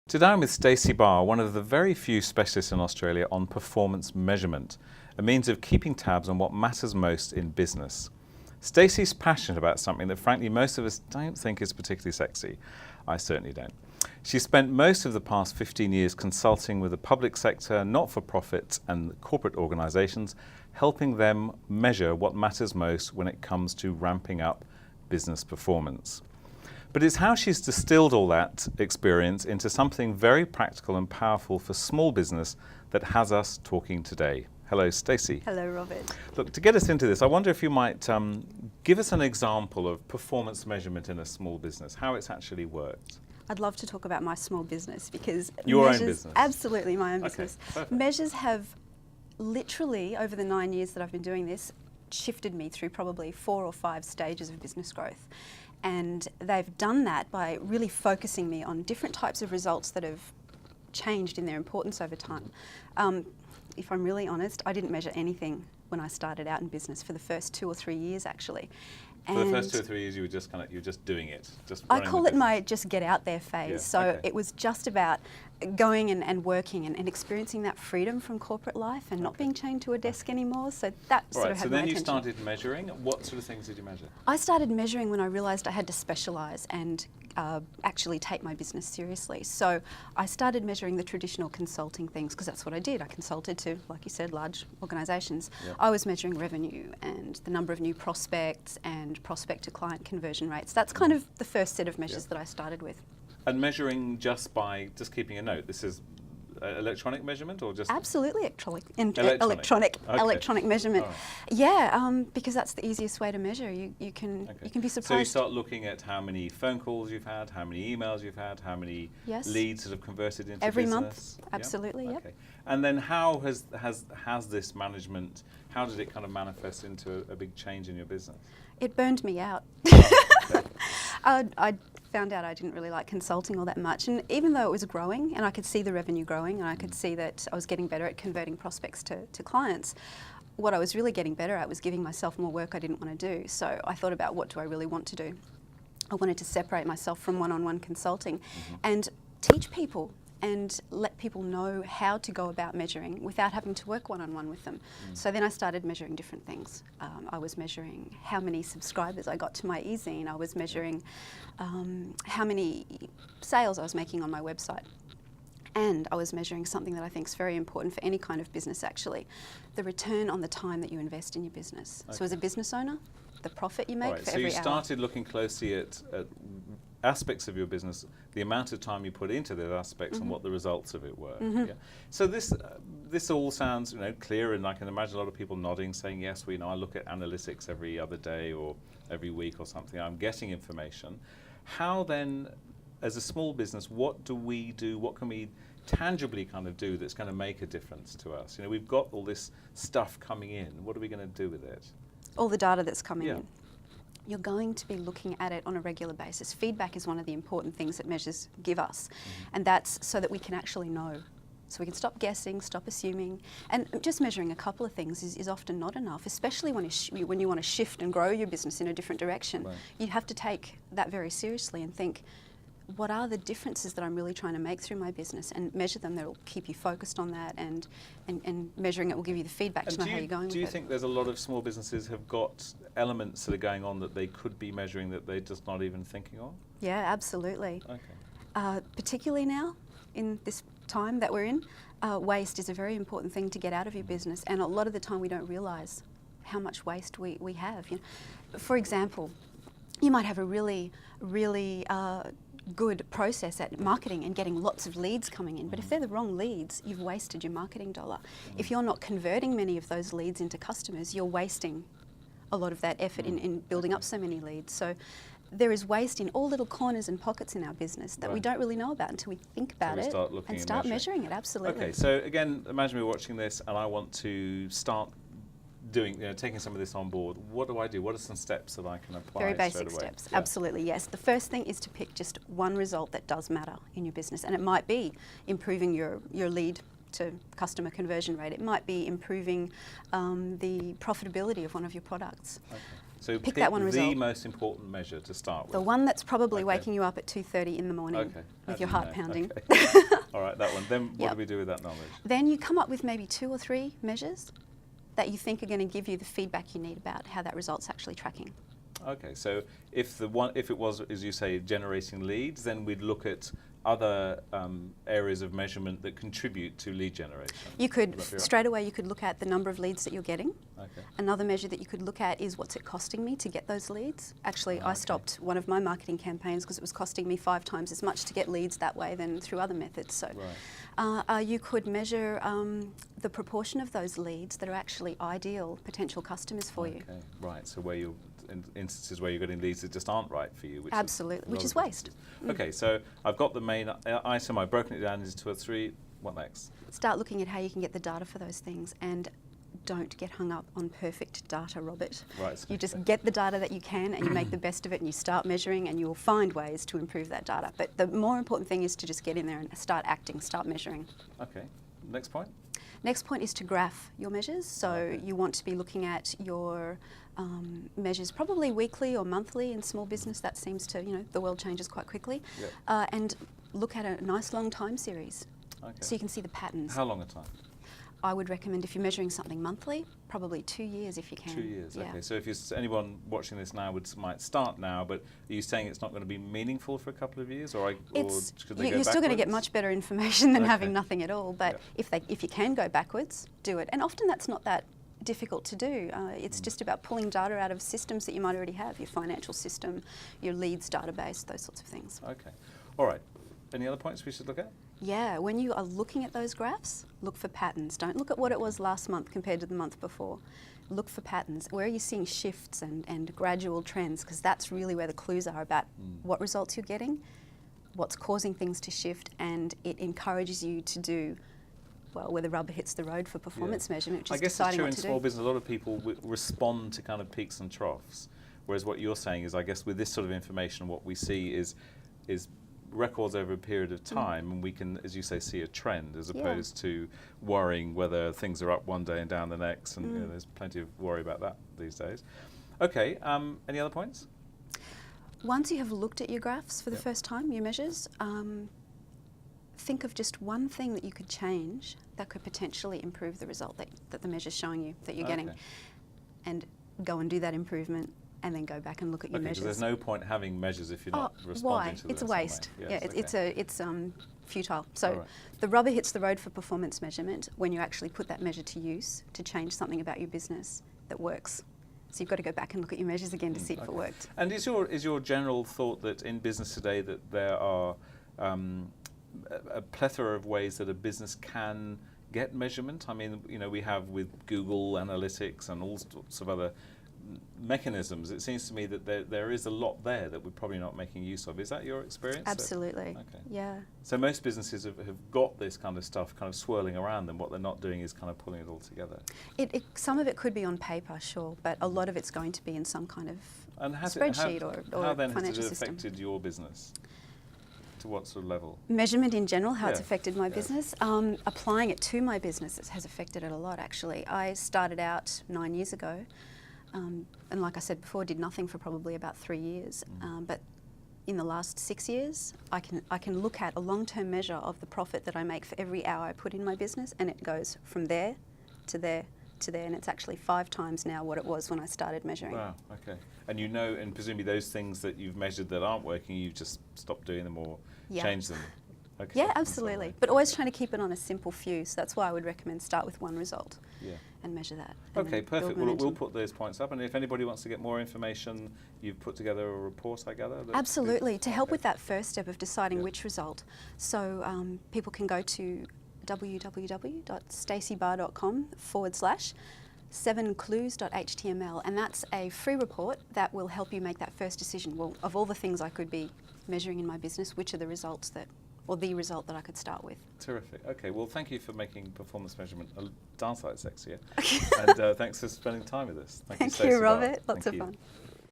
Today I'm with Stacey Barr, one of the very few specialists in Australia on performance measurement, a means of keeping tabs on what matters most in business. Stacey's passionate about something that frankly most of us don't think is particularly sexy. I certainly don't. She spent most of the past 15 years consulting with the public sector, not-for-profit and corporate organisations, helping them measure what matters most when it comes to ramping up business performance. But it's how she's distilled all that experience into something very practical and powerful for small business that has us talking today. Hello, Stacey. Hello, Robert. Look, to get us into this, I wonder if you might give us an example of performance measurement in a small business, how it's actually worked. I'd love to talk about my small business because Your own business? Absolutely, my own business. Perfect. Measures have literally, over the 9 years that I've been doing this, shifted me through probably 4 or 5 stages of business growth. And they've done that by really focusing me on different types of results that have changed in their importance over time. If I'm really honest, I didn't measure anything when I started out in business for the first 2 or 3 years, actually. For the first 2 or 3 years, you were just doing it. I call it my just get out there phase. Yeah, so okay. It was just about going and working and experiencing that freedom from corporate life and not being chained to a desk anymore. So that sort of had my attention. So then you started measuring. What sort of things did you measure? I started measuring when I realised I had to specialise and actually take my business seriously. So I started measuring the traditional consulting things because that's what I did. I consulted to, like you said, large organisations. Yep. I was measuring revenue and the number of new prospects and prospect to client conversion rates. That's kind of the first set of measures that I started with. And measuring just by keeping a note. This is electronic measurement or just? Absolutely Electronic. Okay. Electronic measurement. Right. Yeah, because that's the easiest way to measure. You can be surprised. So you start looking at how many phone calls you've had, how many emails you've had, how many leads that have converted into every business. month. Absolutely. Yeah? Yep. Okay. And then how has this management? How did it kind of manifest into a big change in your business? It burned me out. Okay. I found out I didn't really like consulting all that much, and even though it was growing and I could see the revenue growing and I could see that I was getting better at converting prospects to clients, what I was really getting better at was giving myself more work I didn't want to do. So I thought about, what do I really want to do? I wanted to separate myself from one-on-one consulting and teach people and let people know how to go about measuring without having to work one-on-one with them. So then I started measuring different things. I was measuring how many subscribers I got to my e-zine. I was measuring how many sales I was making on my website. And I was measuring something that I think is very important for any kind of business, actually, the return on the time that you invest in your business. Okay. So as a business owner, the profit you make for every hour. So you started looking closely at aspects of your business, the amount of time you put into those aspects and what the results of it were. Yeah. So this all sounds clear, and I can imagine a lot of people nodding, saying, yes, I look at analytics every other day or every week or something. I'm getting information. How then, as a small business, what do we do? What can we tangibly kind of do that's going to make a difference to us? We've got all this stuff coming in. What are we going to do with it? All the data that's coming in. You're going to be looking at it on a regular basis. Feedback is one of the important things that measures give us, and that's so that we can actually know. So we can stop guessing, stop assuming, and just measuring a couple of things is often not enough, especially when you want to shift and grow your business in a different direction. Right. You have to take that very seriously and think, what are the differences that I'm really trying to make through my business, and measure them. That'll keep you focused on that, and measuring it will give you the feedback to know how you're going with it. Do you think there's a lot of small businesses have got elements that are going on that they could be measuring that they're just not even thinking of? Yeah, absolutely. Okay. Particularly now, in this time that we're in, waste is a very important thing to get out of your business, and a lot of the time we don't realise how much waste we have. For example, you might have a really good process at marketing and getting lots of leads coming in, but if they're the wrong leads, you've wasted your marketing dollar. If you're not converting many of those leads into customers, you're wasting a lot of that effort in building up so many leads. So there is waste in all little corners and pockets in our business that we don't really know about until we think about it and start measuring it. Absolutely. Okay, so again, imagine we're watching this and I want to start taking some of this on board. What do I do? What are some steps that I can apply? Very basic steps. Yeah. Absolutely, yes. The first thing is to pick just one result that does matter in your business, and it might be improving your lead to customer conversion rate. It might be improving the profitability of one of your products. Okay. So pick that one the result. most important measure to start with. The one that's probably Okay. waking you up at 2:30 in the morning Okay. How with do your you heart know? pounding. Okay. All right, that one. Then what Yep. do we do with that knowledge? Then you come up with maybe 2 or 3 measures that you think are going to give you the feedback you need about how that result's actually tracking. Okay, so if it was, as you say, generating leads, then we'd look at other areas of measurement that contribute to lead generation. You could, Would that be right? straight away, you could look at the number of leads that you're getting. Okay. Another measure that you could look at is what's it costing me to get those leads. Actually, I Okay. stopped one of my marketing campaigns because it was costing me 5 times as much to get leads that way than through other methods. So Right. you could measure the proportion of those leads that are actually ideal potential customers for you. Okay. Right. So where you're in instances where you're getting leads that just aren't right for you, which Absolutely, a which lot is of waste. businesses. Okay, so I've got the main item. I've broken it down into 2 or 3. What next? Start looking at how you can get the data for those things, and don't get hung up on perfect data, Robert. Right. You just get the data that you can and you make the best of it and you start measuring and you will find ways to improve that data. But the more important thing is to just get in there and start acting, start measuring. Okay. Next point. Next point is to graph your measures. So Okay. you want to be looking at your measures probably weekly or monthly in small business. That seems to, the world changes quite quickly. Yep. And look at a nice long time series Okay. so you can see the patterns. How long a time? I would recommend if you're measuring something monthly, probably 2 years if you can. 2 years. Yeah. Okay. So if anyone watching this now might start now, but are you saying it's not going to be meaningful for a couple of years, or should they go You're still going to get backwards? much better information than Okay. having nothing at all. But Yep. if you can go backwards, do it. And often that's not that difficult to do. It's just about pulling data out of systems that you might already have, your financial system, your leads database, those sorts of things. Okay. All right. Any other points we should look at? Yeah, when you are looking at those graphs, look for patterns. Don't look at what it was last month compared to the month before. Look for patterns. Where are you seeing shifts and gradual trends? Because that's really where the clues are about what results you're getting, what's causing things to shift, and it encourages you to do, well, where the rubber hits the road for performance measurement, which I is guess it's deciding true what in to small do. business. A lot of people respond to kind of peaks and troughs, whereas what you're saying is, I guess, with this sort of information, what we see is records over a period of time, and we can, as you say, see a trend as opposed to worrying whether things are up one day and down the next. And there's plenty of worry about that these days. Okay. Any other points? Once you have looked at your graphs for the first time, your measures, think of just one thing that you could change that could potentially improve the result that the measure's showing you that you're getting, and go and do that improvement, and then go back and look at your Okay, because measures. there's no point having measures if you're not responding Why? to It's a this, am I? waste. Yes, Yeah, it's futile. So Alright. the rubber hits the road for performance measurement when you actually put that measure to use to change something about your business that works. So you've got to go back and look at your measures again to see if it worked. And is your general thought that in business today that there are a plethora of ways that a business can get measurement? I mean, we have with Google Analytics and all sorts of other mechanisms. It seems to me that there is a lot there that we're probably not making use of. Is that your experience? Absolutely. Okay. Yeah. So most businesses have got this kind of stuff kind of swirling around them. What they're not doing is kind of pulling it all together. Some of it could be on paper, sure, but a lot of it's going to be in some kind of And spreadsheet or how then financial has it system. affected your business? To what sort of level? Measurement in general, how it's Yeah. affected my Yeah. business. Applying it to my business has affected it a lot, actually. I started out 9 years ago, and like I said before, did nothing for probably about 3 years. But in the last 6 years, I can look at a long-term measure of the profit that I make for every hour I put in my business, and it goes from there to there to there, and it's actually 5 times now what it was when I started measuring. Wow, okay. And and presumably those things that you've measured that aren't working, you've just stopped doing them or changed them. Okay. Yeah, in some absolutely. way. But always trying to keep it on a simple few. So that's why I would recommend start with one result Yeah. and measure that. and Okay, then build perfect. We'll momentum. put those points up, and if anybody wants to get more information, you've put together a report, I gather? Absolutely, to help Okay. with that first step of deciding Yeah. which result. So people can go to www.staceybarr.com/7clues.html, and that's a free report that will help you make that first decision. Well, of all the things I could be measuring in my business, which are the results or the result that I could start with. Terrific. Okay, well, thank you for making performance measurement a darn sight sexier. And thanks for spending time with us. Thank you, Thank Stacey you, Barr. Robert. Lots Thank of you. fun.